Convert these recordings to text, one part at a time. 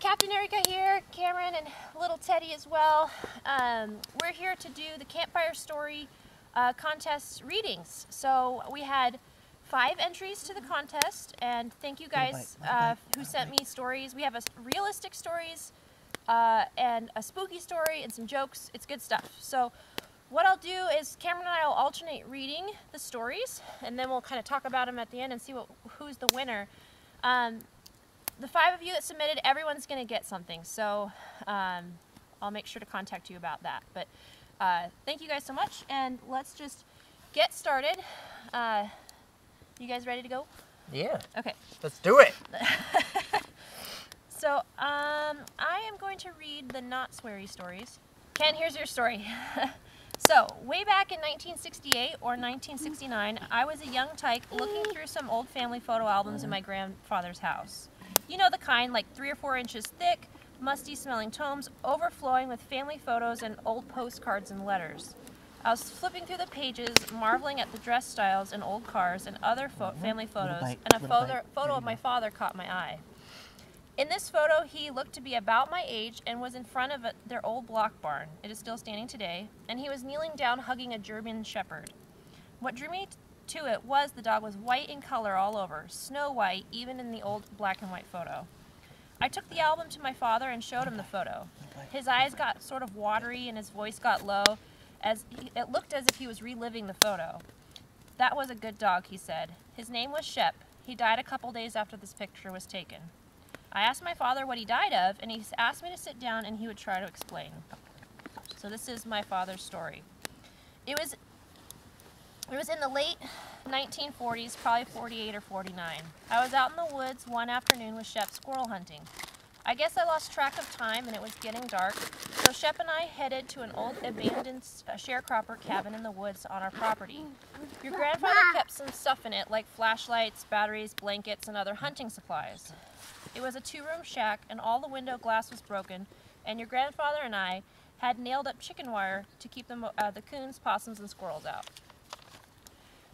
Captain Erica here, Cameron and little Teddy as well. We're here to do the Campfire Story contest readings. So we had 5 entries to the contest, and thank you guys who sent me stories. We have realistic stories and a spooky story and some jokes. It's good stuff. So what I'll do is Cameron and I will alternate reading the stories, and then we'll kind of talk about them at the end and see who's the winner. The 5 of you that submitted, everyone's going to get something, so I'll make sure to contact you about that. But thank you guys so much, and let's just get started. You guys ready to go? Yeah. Okay. Let's do it. So I am going to read the not sweary stories. Ken, here's your story. So, way back in 1968 or 1969, I was a young tyke looking through some old family photo albums in my grandfather's house. You know the kind, like 3 or 4 inches thick, musty smelling tomes, overflowing with family photos and old postcards and letters. I was flipping through the pages, marveling at the dress styles and old cars and other family photos, and a photo of my father caught my eye. In this photo, he looked to be about my age and was in front of their old block barn. It is still standing today, and he was kneeling down hugging a German shepherd. What drew me to it was the dog was white in color all over, snow white even in the old black and white photo. I took the album to my father and showed him the photo. His eyes got sort of watery and his voice got low, as it looked as if he was reliving the photo. "That was a good dog," he said. "His name was Shep. He died a couple days after this picture was taken." I asked my father what he died of, and he asked me to sit down and he would try to explain. So this is my father's story. It was in the late 1940s, probably 48 or 49. I was out in the woods one afternoon with Shep squirrel hunting. I guess I lost track of time and it was getting dark, so Shep and I headed to an old abandoned sharecropper cabin in the woods on our property. Your grandfather kept some stuff in it, like flashlights, batteries, blankets, and other hunting supplies. It was a 2-room shack, and all the window glass was broken, and your grandfather and I had nailed up chicken wire to keep the coons, possums, and squirrels out.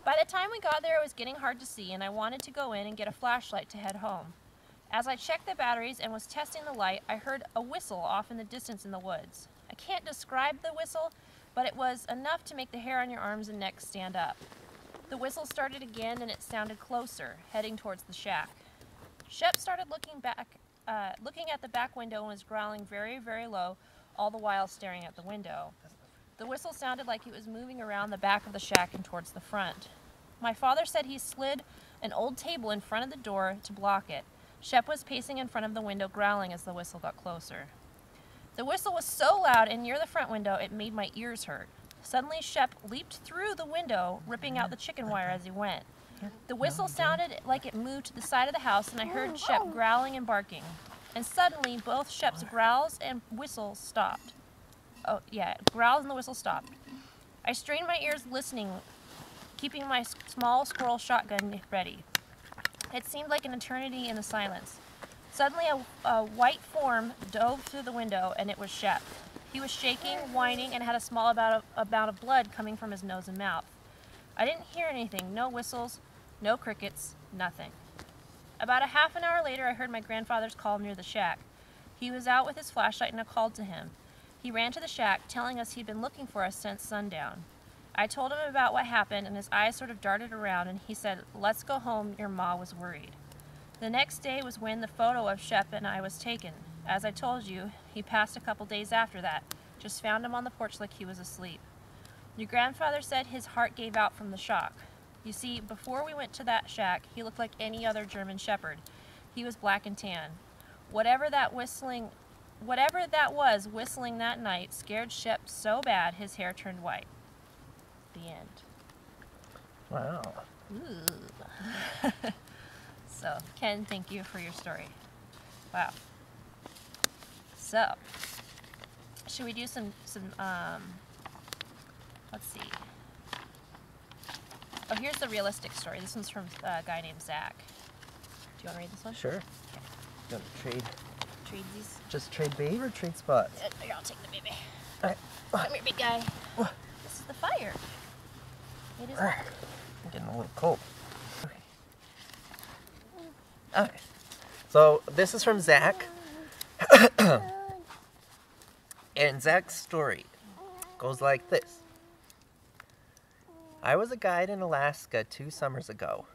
By the time we got there, it was getting hard to see, and I wanted to go in and get a flashlight to head home. As I checked the batteries and was testing the light, I heard a whistle off in the distance in the woods. I can't describe the whistle, but it was enough to make the hair on your arms and neck stand up. The whistle started again, and it sounded closer, heading towards the shack. Shep started looking at the back window and was growling very, very low, all the while staring at the window. The whistle sounded like it was moving around the back of the shack and towards the front. My father said he slid an old table in front of the door to block it. Shep was pacing in front of the window, growling as the whistle got closer. The whistle was so loud and near the front window it made my ears hurt. Suddenly, Shep leaped through the window, ripping out the chicken wire as he went. The whistle sounded like it moved to the side of the house, and I heard Shep growling and barking. And suddenly, both Shep's growls and whistles stopped. Oh, yeah, growls and the whistle stopped. I strained my ears listening, keeping my small squirrel shotgun ready. It seemed like an eternity in the silence. Suddenly, a white form dove through the window, and it was Shep. He was shaking, whining, and had a small amount of blood coming from his nose and mouth. I didn't hear anything, no whistles, no crickets, nothing. About a half an hour later, I heard my grandfather's call near the shack. He was out with his flashlight and I called to him. He ran to the shack, telling us he'd been looking for us since sundown. I told him about what happened, and his eyes sort of darted around, and he said, "Let's go home, your ma was worried." The next day was when the photo of Shep and I was taken. As I told you, he passed a couple days after that. Just found him on the porch like he was asleep. Your grandfather said his heart gave out from the shock. You see, before we went to that shack, he looked like any other German shepherd. He was black and tan. Whatever that was whistling that night scared Shep so bad his hair turned white. The end. Wow. Ooh. So, Ken, thank you for your story. Wow. So, should we do some let's see. Oh, here's the realistic story. This one's from a guy named Zach. Do you want to read this one? Sure. You want to trade? Trade these? Just trade babe or trade spots? Here, I'll take the baby. All right. Come here, big guy. This is the fire. It is hot. I'm getting a little cold. Okay. Okay. So this is from Zach. And Zach's story goes like this. I was a guide in Alaska 2 summers ago.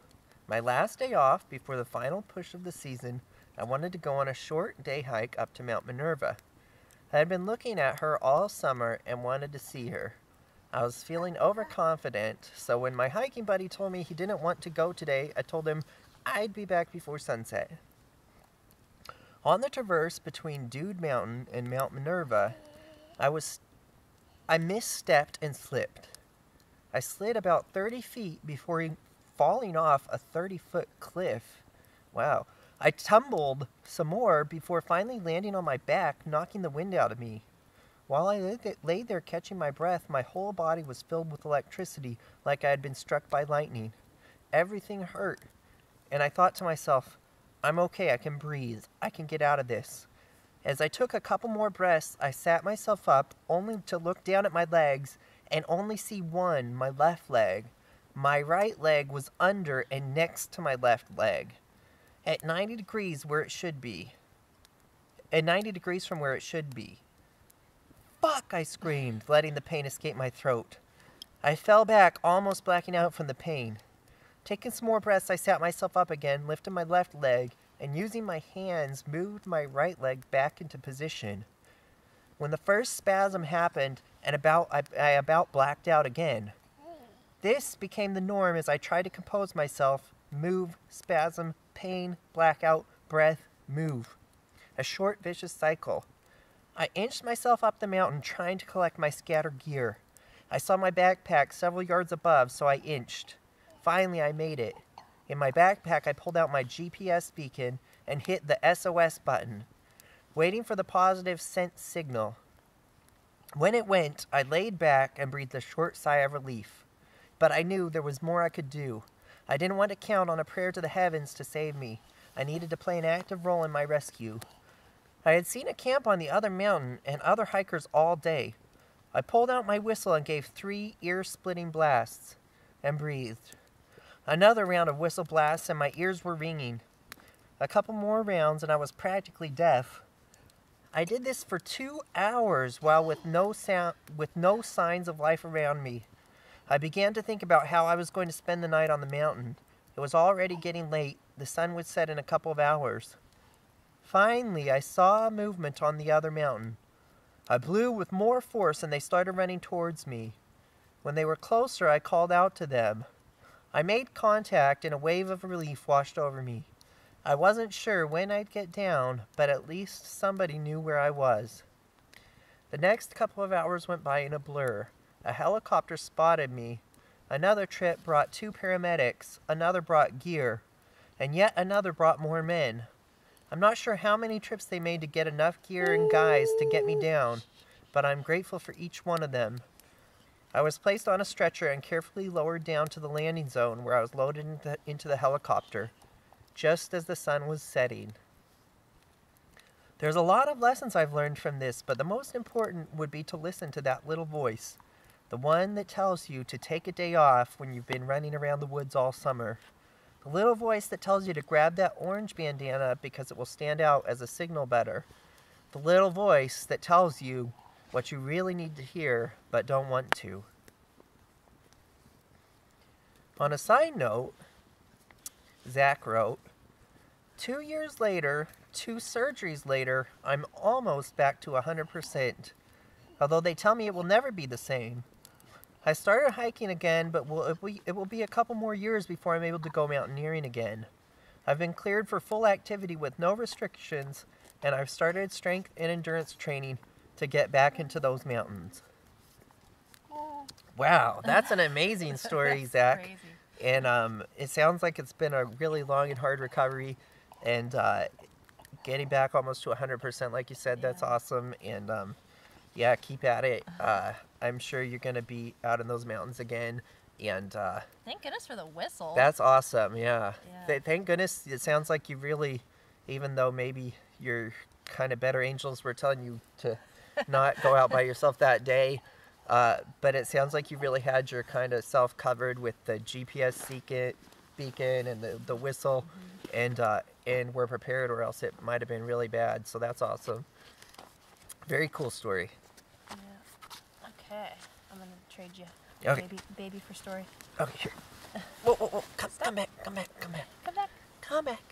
My last day off before the final push of the season, I wanted to go on a short day hike up to Mount Minerva. I had been looking at her all summer and wanted to see her. I was feeling overconfident, so when my hiking buddy told me he didn't want to go today, I told him I'd be back before sunset. On the traverse between Dude Mountain and Mount Minerva, I misstepped and slipped. I slid about 30 feet before falling off a 30-foot cliff. Wow. I tumbled some more before finally landing on my back, knocking the wind out of me. While I lay there catching my breath, my whole body was filled with electricity like I had been struck by lightning. Everything hurt, and I thought to myself, I'm okay, I can breathe, I can get out of this. As I took a couple more breaths, I sat myself up, only to look down at my legs and only see one, my left leg. My right leg was under and next to my left leg, at 90 degrees where it should be. At 90 degrees from where it should be. Fuck, I screamed, letting the pain escape my throat. I fell back, almost blacking out from the pain. Taking some more breaths, I sat myself up again, lifted my left leg, and using my hands, moved my right leg back into position. When the first spasm happened, and I about blacked out again. This became the norm as I tried to compose myself. Move, spasm, pain, blackout, breath, move. A short, vicious cycle. I inched myself up the mountain, trying to collect my scattered gear. I saw my backpack several yards above, so I inched. Finally, I made it. In my backpack, I pulled out my GPS beacon and hit the SOS button, waiting for the positive scent signal. When it went, I laid back and breathed a short sigh of relief. But I knew there was more I could do. I didn't want to count on a prayer to the heavens to save me. I needed to play an active role in my rescue. I had seen a camp on the other mountain and other hikers all day. I pulled out my whistle and gave 3 ear-splitting blasts and breathed. Another round of whistle blasts and my ears were ringing. A couple more rounds and I was practically deaf. I did this for 2 hours while with no signs of life around me. I began to think about how I was going to spend the night on the mountain. It was already getting late. The sun would set in a couple of hours. Finally, I saw a movement on the other mountain. I blew with more force and they started running towards me. When they were closer, I called out to them. I made contact and a wave of relief washed over me. I wasn't sure when I'd get down, but at least somebody knew where I was. The next couple of hours went by in a blur. A helicopter spotted me. Another trip brought 2 paramedics. Another brought gear. And yet another brought more men. I'm not sure how many trips they made to get enough gear and guys to get me down, but I'm grateful for each one of them. I was placed on a stretcher and carefully lowered down to the landing zone where I was loaded into the helicopter, just as the sun was setting. There's a lot of lessons I've learned from this, but the most important would be to listen to that little voice, the one that tells you to take a day off when you've been running around the woods all summer. The little voice that tells you to grab that orange bandana because it will stand out as a signal better. The little voice that tells you what you really need to hear but don't want to. On a side note, Zach wrote, 2 years later, 2 surgeries later, I'm almost back to 100%, although they tell me it will never be the same. I started hiking again, but it will be a couple more years before I'm able to go mountaineering again. I've been cleared for full activity with no restrictions, and I've started strength and endurance training to get back into those mountains. Wow, that's an amazing story, Zach. Crazy. And it sounds like it's been a really long and hard recovery, and getting back almost to 100%, like you said, that's awesome. And yeah, keep at it. I'm sure you're going to be out in those mountains again. And Thank goodness for the whistle. that's awesome, yeah. Yeah. Thank goodness it sounds like you really, even though maybe your kind of better angels were telling you to not go out by yourself that day, but it sounds like you really had your kind of self covered with the GPS beacon and the whistle. And and were prepared, or else it might have been really bad. So that's awesome. Very cool story. Yeah. Okay. I'm going to trade you Okay. baby for story. Okay, here. Whoa, whoa, whoa. Come back. Come back. Come back. Come back. Come back.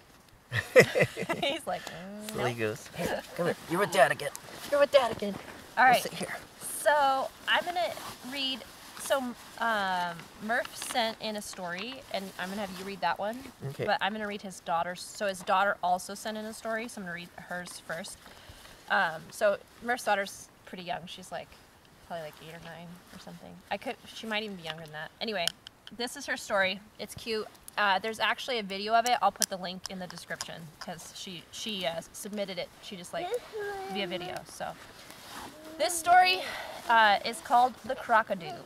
He's like, Silly nope. goose. Here, come here. You're with Dad again. You're with Dad again. All right. Sit here. So I'm going to read. So Murph sent in a story, and I'm going to have you read that one. Okay. But I'm going to read his daughter's. So his daughter also sent in a story, so I'm going to read hers first. So Murph's daughter's pretty young. She's like probably like 8 or 9 or something. She might even be younger than that. Anyway, this is her story. It's cute. There's actually a video of it. I'll put the link in the description because she submitted it. She just like via video. So this story is called The Crockadoo.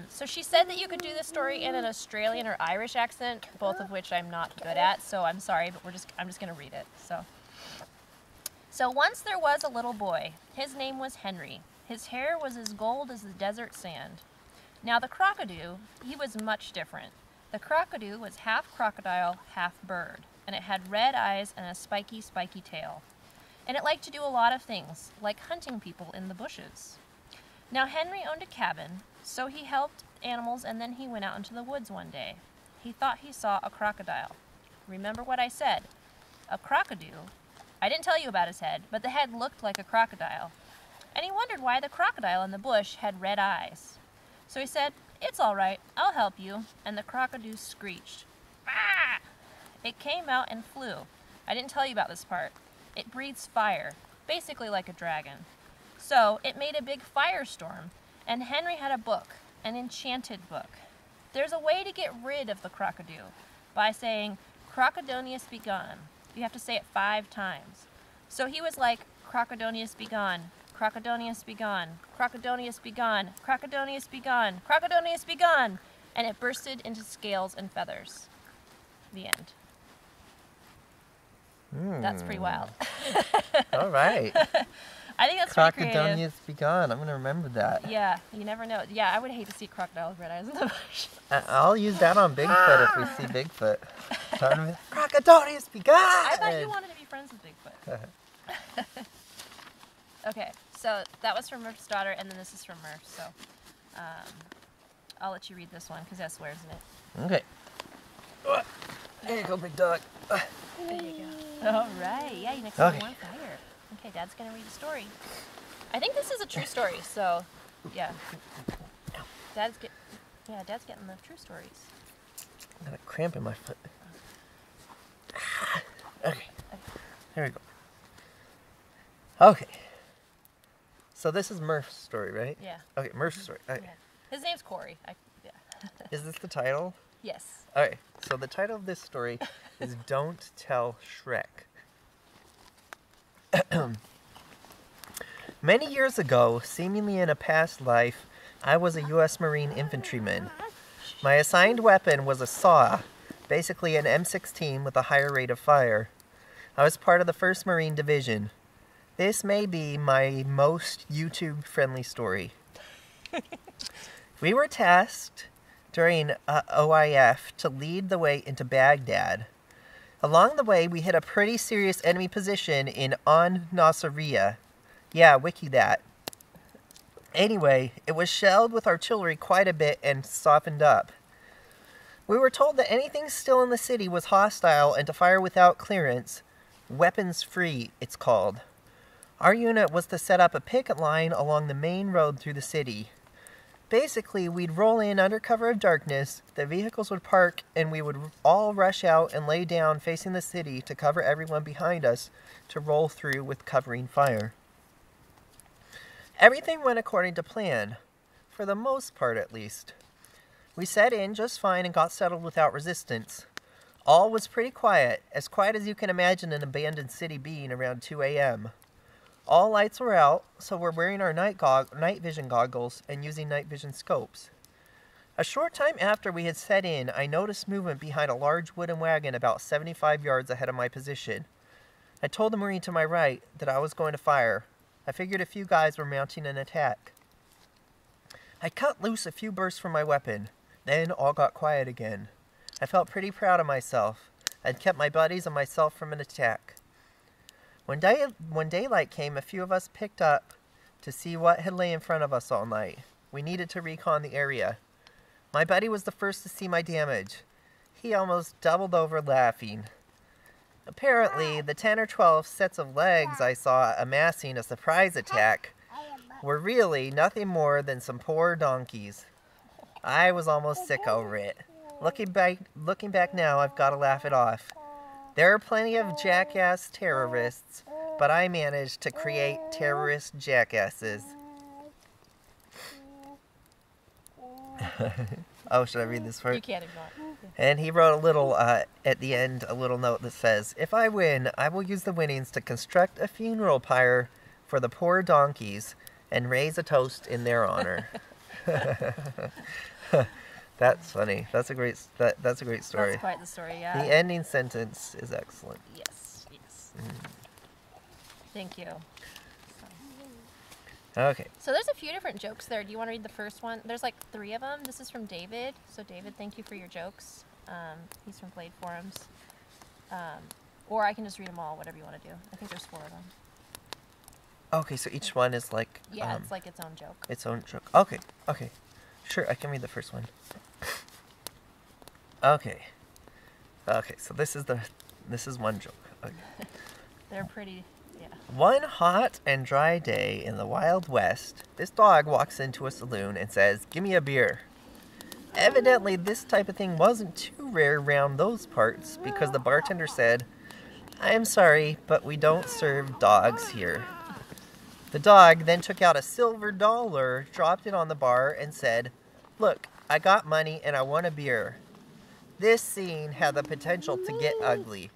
So she said that you could do this story in an Australian or Irish accent, both of which I'm not good at. So I'm sorry, but I'm just gonna read it. So once there was a little boy. His name was Henry. His hair was as gold as the desert sand. Now the Crockadoo, he was much different. The Crockadoo was half crocodile, half bird, and it had red eyes and a spiky, spiky tail. And it liked to do a lot of things, like hunting people in the bushes. Now Henry owned a cabin, so he helped animals, and then he went out into the woods one day. He thought he saw a crocodile. Remember what I said? A crockadoo. I didn't tell you about his head, but the head looked like a crocodile. And he wondered why the crocodile in the bush had red eyes. So he said, "It's all right, I'll help you," and the crockadoo screeched. Ah! It came out and flew. I didn't tell you about this part. It breathes fire, basically like a dragon. So it made a big firestorm, and Henry had a book, an enchanted book. There's a way to get rid of the crockadoo by saying, "Crocodonius be gone." You have to say it 5 times. So he was like, "Crocodonius be gone, Crocodonius be gone, Crocodonius be gone, Crocodonius be gone, Crocodonius be gone," and it bursted into scales and feathers. The end. That's pretty wild. All right. I think that's pretty creative. Crocodonius be gone. I'm going to remember that. Yeah, you never know. Yeah, I would hate to see crocodile with red eyes in the bush. I'll use that on Bigfoot if we see Bigfoot. Crocodonius be gone! I thought you wanted to be friends with Bigfoot. Okay, so that was from Murph's daughter, and then this is from Murph, so I'll let you read this one because that swears in it. Okay. There you go, big dog. There you go. All right, yeah, you next to the one fire. Okay, Dad's gonna read the story. I think this is a true story, so yeah. Dad's getting the true stories. I got a cramp in my foot. Okay. Here we go. Okay. So this is Murph's story, right? Yeah. Okay, Murph's story. Okay. Yeah. His name's Cory. Yeah. Is this the title? Yes. Okay, so the title of this story is Don't Tell Shrek. Many years ago, seemingly in a past life, I was a U.S. Marine infantryman. My assigned weapon was a saw, basically an M16 with a higher rate of fire. I was part of the 1st Marine Division. This may be my most YouTube-friendly story. We were tasked during OIF to lead the way into Baghdad. Along the way, we hit a pretty serious enemy position in Nasiriyah. Yeah, wiki that. Anyway, it was shelled with artillery quite a bit and softened up. We were told that anything still in the city was hostile and to fire without clearance. Weapons free, it's called. Our unit was to set up a picket line along the main road through the city. Basically, we'd roll in under cover of darkness, the vehicles would park, and we would all rush out and lay down facing the city to cover everyone behind us to roll through with covering fire. Everything went according to plan, for the most part at least. We set in just fine and got settled without resistance. All was pretty quiet as you can imagine an abandoned city being around 2 a.m. All lights were out, so we're wearing our night vision goggles and using night vision scopes. A short time after we had set in, I noticed movement behind a large wooden wagon about 75 yards ahead of my position. I told the Marine to my right that I was going to fire. I figured a few guys were mounting an attack. I cut loose a few bursts from my weapon. Then all got quiet again. I felt pretty proud of myself. I'd kept my buddies and myself from an attack. When daylight came, a few of us picked up to see what had lay in front of us all night. We needed to recon the area. My buddy was the first to see my damage. He almost doubled over laughing. Apparently, the 10 or 12 sets of legs I saw amassing a surprise attack were really nothing more than some poor donkeys. I was almost sick over it. Looking back now, I've got to laugh it off. There are plenty of jackass terrorists, but I managed to create terrorist jackasses. Oh, should I read this part? You can't ignore it. And he wrote a little, at the end, a little note that says, "If I win, I will use the winnings to construct a funeral pyre for the poor donkeys and raise a toast in their honor." That's funny. That's a great story. That's quite the story, yeah. The ending sentence is excellent. Yes, yes. Thank you. Okay. So there's a few different jokes there. Do you want to read the first one? There's like 3 of them. This is from David. So David, thank you for your jokes. He's from Blade Forums. Or I can just read them all, whatever you want to do. I think there's 4 of them. Okay, so each one is like... Yeah, it's like its own joke. Its own joke. Okay, okay. Sure, I can read the first one. Okay. Okay, so this is one joke. Okay. They're pretty, yeah. One hot and dry day in the Wild West, this dog walks into a saloon and says, "Give me a beer." Evidently, this type of thing wasn't too rare around those parts because the bartender said, "I am sorry, but we don't serve dogs here." The dog then took out a silver dollar, dropped it on the bar, and said, "Look, I got money and I want a beer." This scene had the potential to get ugly.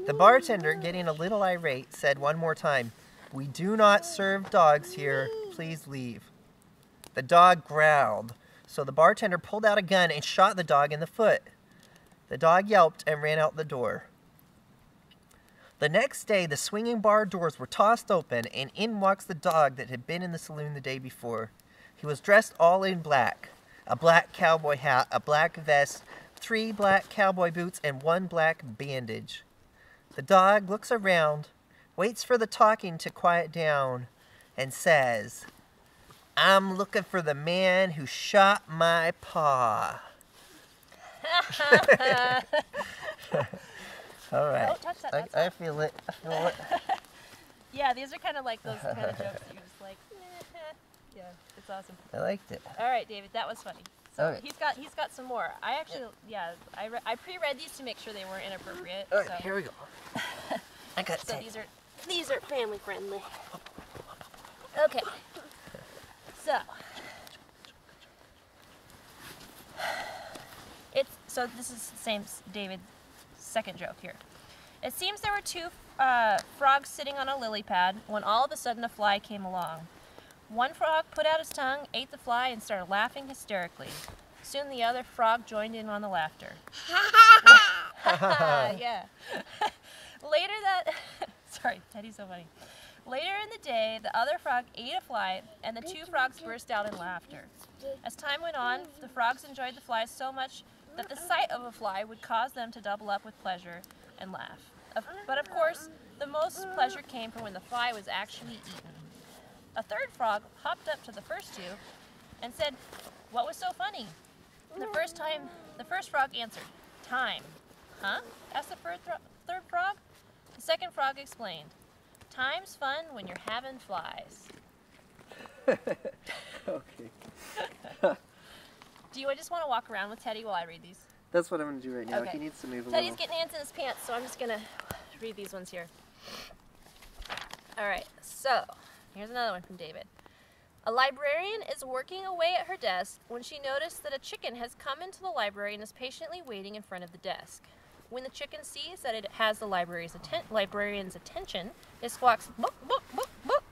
The bartender, getting a little irate, said one more time, "We do not serve dogs here. Please leave." The dog growled, so the bartender pulled out a gun and shot the dog in the foot. The dog yelped and ran out the door. The next day, the swinging bar doors were tossed open, and in walks the dog that had been in the saloon the day before. He was dressed all in black. A black cowboy hat, a black vest, 3 black cowboy boots, and 1 black bandage. The dog looks around, waits for the talking to quiet down, and says, "I'm looking for the man who shot my paw." All right. Don't touch that. I feel it. I feel it. Yeah, these are kind of like those kind of jokes that you're just like, yeah, it's awesome. I liked it. All right, David, that was funny. So Okay. he's got some more. I actually, I pre-read these to make sure they weren't inappropriate. All right, so. here we go. I got So 10. these are family friendly. Okay. So this is the same David's second joke here. It seems there were 2 frogs sitting on a lily pad when all of a sudden a fly came along. One frog put out his tongue, ate the fly, and started laughing hysterically. Soon the other frog joined in on the laughter. Yeah. Later sorry, Teddy's so funny. Later in the day, the other frog ate a fly, and the 2 frogs burst out in laughter. As time went on, the frogs enjoyed the fly so much that the sight of a fly would cause them to double up with pleasure and laugh. But of course, the most pleasure came from when the fly was actually eaten. A 3rd frog hopped up to the first 2 and said, "What was so funny?" The first frog answered, "Time." "Huh?" asked the 3rd frog. The 2nd frog explained, "Time's fun when you're having flies." Okay. Do you just want to walk around with Teddy while I read these? That's what I'm going to do right now. Okay. He needs to move a Teddy's little. getting hands in his pants, so I'm just going to read these ones here. All right, so here's another one from David. A librarian is working away at her desk when she noticed that a chicken has come into the library and is patiently waiting in front of the desk. When the chicken sees that it has the librarian's attention, it squawks, "Book, book, book, book."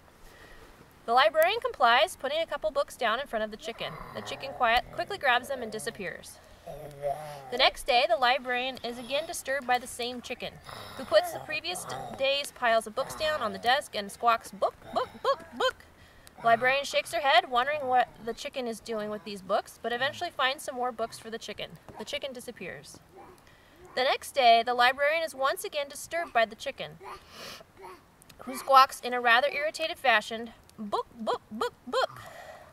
The librarian complies, putting a couple books down in front of the chicken. The chicken quickly grabs them and disappears. The next day, the librarian is again disturbed by the same chicken, who puts the previous day's piles of books down on the desk and squawks, "Book, book, book, book." The librarian shakes her head, wondering what the chicken is doing with these books, but eventually finds some more books for the chicken. The chicken disappears. The next day, the librarian is once again disturbed by the chicken, who squawks in a rather irritated fashion, "Book, book, book, book."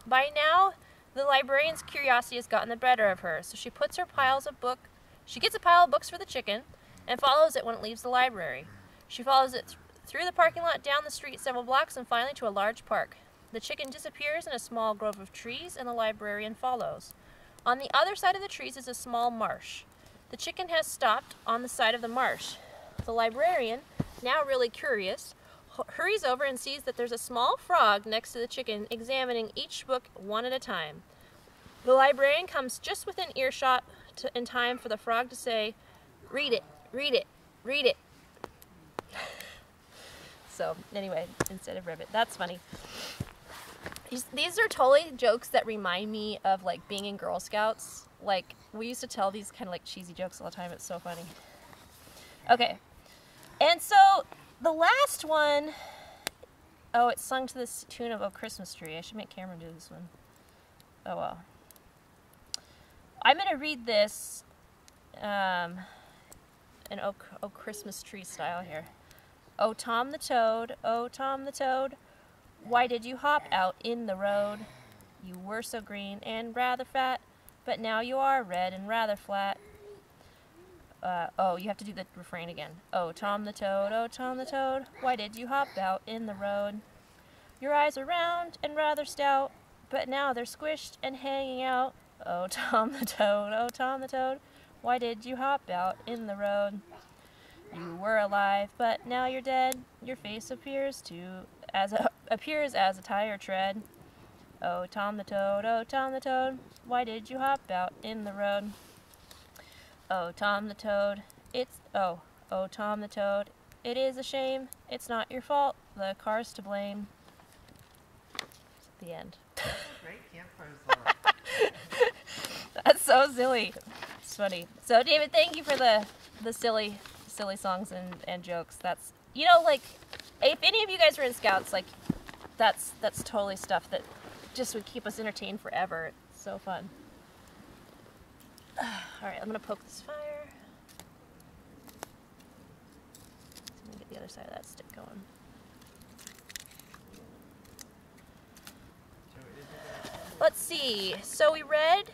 By now, the librarian's curiosity has gotten the better of her, so she gets a pile of books for the chicken and follows it when it leaves the library. She follows it through the parking lot, down the street several blocks, and finally to a large park. The chicken disappears in a small grove of trees, and the librarian follows. On the other side of the trees is a small marsh. The chicken has stopped on the side of the marsh. The librarian, now really curious, hurries over and sees that there's a small frog next to the chicken, examining each book one at a time. The librarian comes just within earshot in time for the frog to say, "Read it, read it, read it." So, anyway, instead of ribbit. That's funny. These are totally jokes that remind me of, like, being in Girl Scouts. Like, we used to tell these kind of, like, cheesy jokes all the time. It's so funny. Okay. And so, the last one... Oh, it's sung to the tune of "Oh Christmas Tree." I should make Cameron do this one. Oh, well. I'm going to read this in oh Christmas Tree style here. "Oh, Tom the Toad, oh, Tom the Toad, why did you hop out in the road? You were so green and rather fat, but now you are red and rather flat." Oh, you have to do the refrain again. "Oh, Tom the Toad, oh, Tom the Toad, why did you hop out in the road? Your eyes are round and rather stout, but now they're squished and hanging out. Oh, Tom the Toad, oh, Tom the Toad, why did you hop out in the road? You were alive, but now you're dead. Your face appears as a tire tread. Oh, Tom the Toad, oh, Tom the Toad, why did you hop out in the road? Oh, Tom the Toad, oh, Tom the Toad, it is a shame. It's not your fault. The car's to blame." The end. Great campfire song. That's so silly. It's funny. So, David, thank you for the silly songs and jokes. That's, you know, like, if any of you guys were in Scouts, like, that's totally stuff that just would keep us entertained forever. It's so fun. Alright, I'm going to poke this fire. I'm going to get the other side of that stick going. Let's see. So we read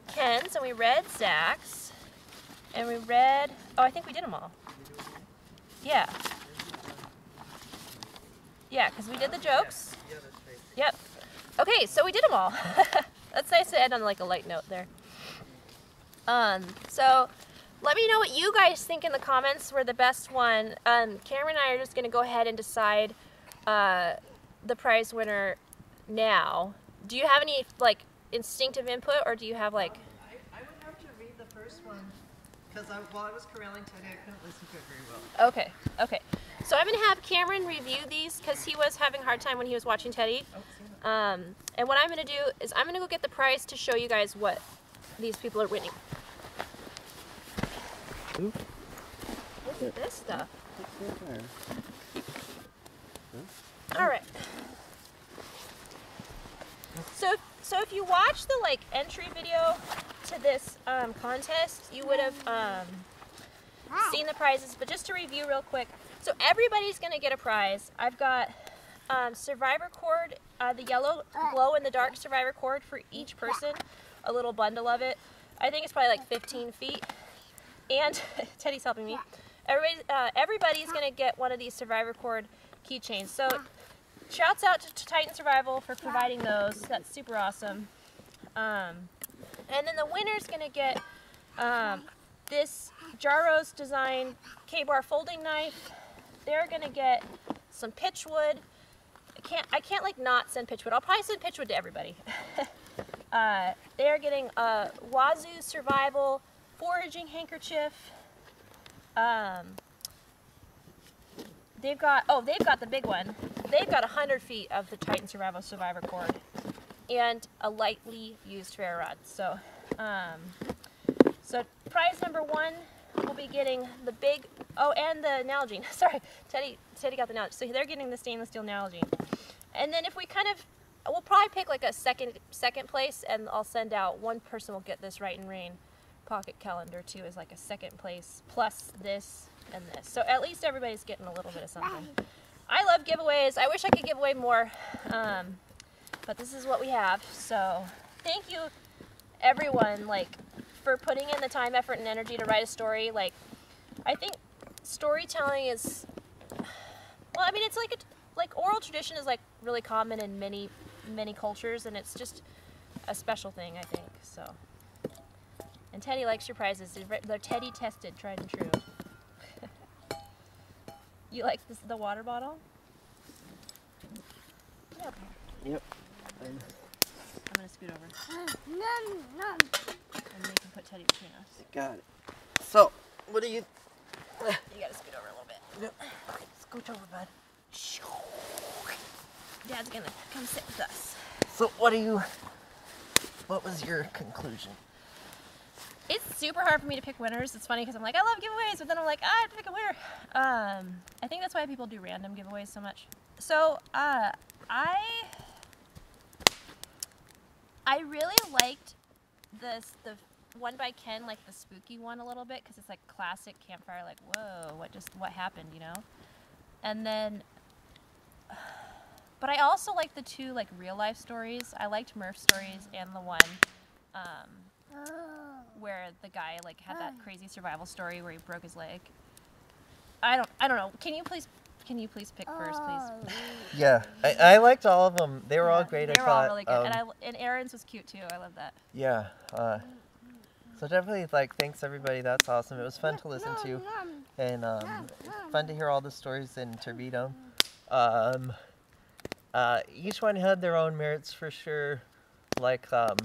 Ken's, and we read Zach's, and we read... Oh, I think we did them all. Yeah. Yeah, because we did the jokes. Yep. Okay, so we did them all. That's nice to end on, like, a light note there. So let me know what you guys think in the comments were the best one. Cameron and I are just going to go ahead and decide the prize winner now. Do you have any, like, instinctive input, or do you have, like... I would have to read the first one, because while I was corralling Teddy, I couldn't listen to it very well. Okay, okay. So I'm going to have Cameron review these, because he was having a hard time when he was watching Teddy. And what I'm going to do is I'm going to go get the prize to show you guys what these people are winning. Ooh. Look at this stuff. Alright. So if you watch the, like, entry video to this contest, you would have seen the prizes, but just to review real quick. So everybody's going to get a prize. I've got Survivor cord, the yellow glow-in-the-dark Survivor cord for each person, a little bundle of it. I think it's probably like 15 feet. And Teddy's helping me. Everybody's going to get one of these Survivor cord keychains. So shouts out to Titan Survival for providing those. That's super awesome. And then the winner's going to get this Jaro's Design K-Bar folding knife. They're going to get some pitchwood. I can't like not send pitchwood. I'll probably send pitchwood to everybody. They're getting a Wazoo Survival foraging handkerchief. They've got the big one. They've got 100 feet of the Titan Survival Survivor cord and a lightly used ferro rod. So, so prize number 1 will be getting the big, and the Nalgene. Sorry, Teddy got the Nalgene. So they're getting the stainless steel Nalgene. And then if we we'll probably pick like a second place, and I'll send out, one person will get this Right in Rain pocket calendar too as like a second place, plus this and this. So at least everybody's getting a little bit of something. I love giveaways. I wish I could give away more, but this is what we have. So thank you, everyone, like, for putting in the time, effort, and energy to write a story. Like, I think storytelling is, well, I mean, it's like oral tradition is like really common in many cultures, and it's just a special thing, I think. So, and Teddy likes your prizes. They're Teddy tested, tried and true. You like the water bottle? Yeah. Yep. I'm gonna scoot over. And they can put Teddy between us. Got it. So, what do you? You gotta scoot over a little bit. Yep. Scooch over, bud. Dad's gonna come sit with us. So, what was your conclusion? It's super hard for me to pick winners. It's funny because I'm like, I love giveaways, but then I'm like, I have to pick a winner. I think that's why people do random giveaways so much. So, I really liked the one by Ken, like the spooky one a little bit, because it's like classic Campfire, like, whoa, what happened, you know? And then, but I also like the two like real life stories. I liked Murph's stories and the one where the guy like had that crazy survival story where he broke his leg. I don't know. Can you please pick first, please? Yeah, I liked all of them. They were all great. They were all really good, and Erin's was cute too. I love that. Yeah. So definitely, like, thanks everybody. That's awesome. It was fun to listen to, and fun to hear all the stories and to read them. Each one had their own merits for sure. Like the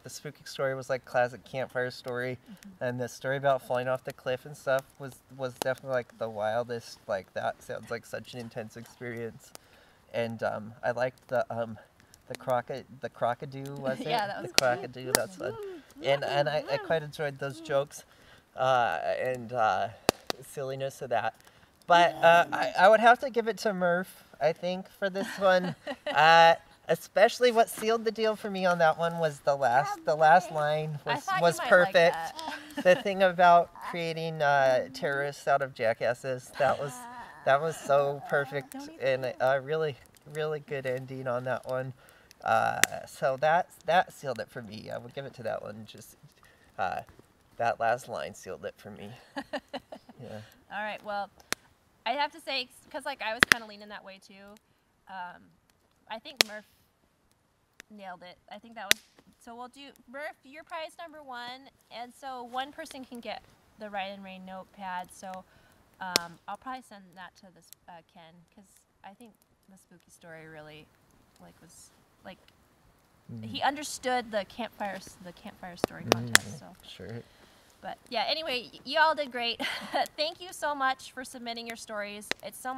spooky story was like classic Campfire story, and the story about falling off the cliff and stuff was definitely like the wildest. Like, that sounds like such an intense experience. And I liked the crocodile, was it? Yeah, that was the crocodile. That's fun. And I quite enjoyed those jokes and silliness of that. But I would have to give it to Murph, I think, for this one. Especially what sealed the deal for me on that one was the last line was perfect. Like the thing about creating terrorists out of jackasses, that was so perfect, and a really good ending on that one. So that sealed it for me. I would give it to that one. Just that last line sealed it for me. Yeah. All right. Well, I have to say, because like I was kind of leaning that way too. I think Murph nailed it. I think that was, so we'll do, Murph, your prize number 1, and so one person can get the Ride and Rain notepad, so I'll probably send that to this Ken, because I think the spooky story really, like, was, like, he understood the campfire story contest, so. Sure. But yeah, anyway, you all did great. Thank you so much for submitting your stories. It's so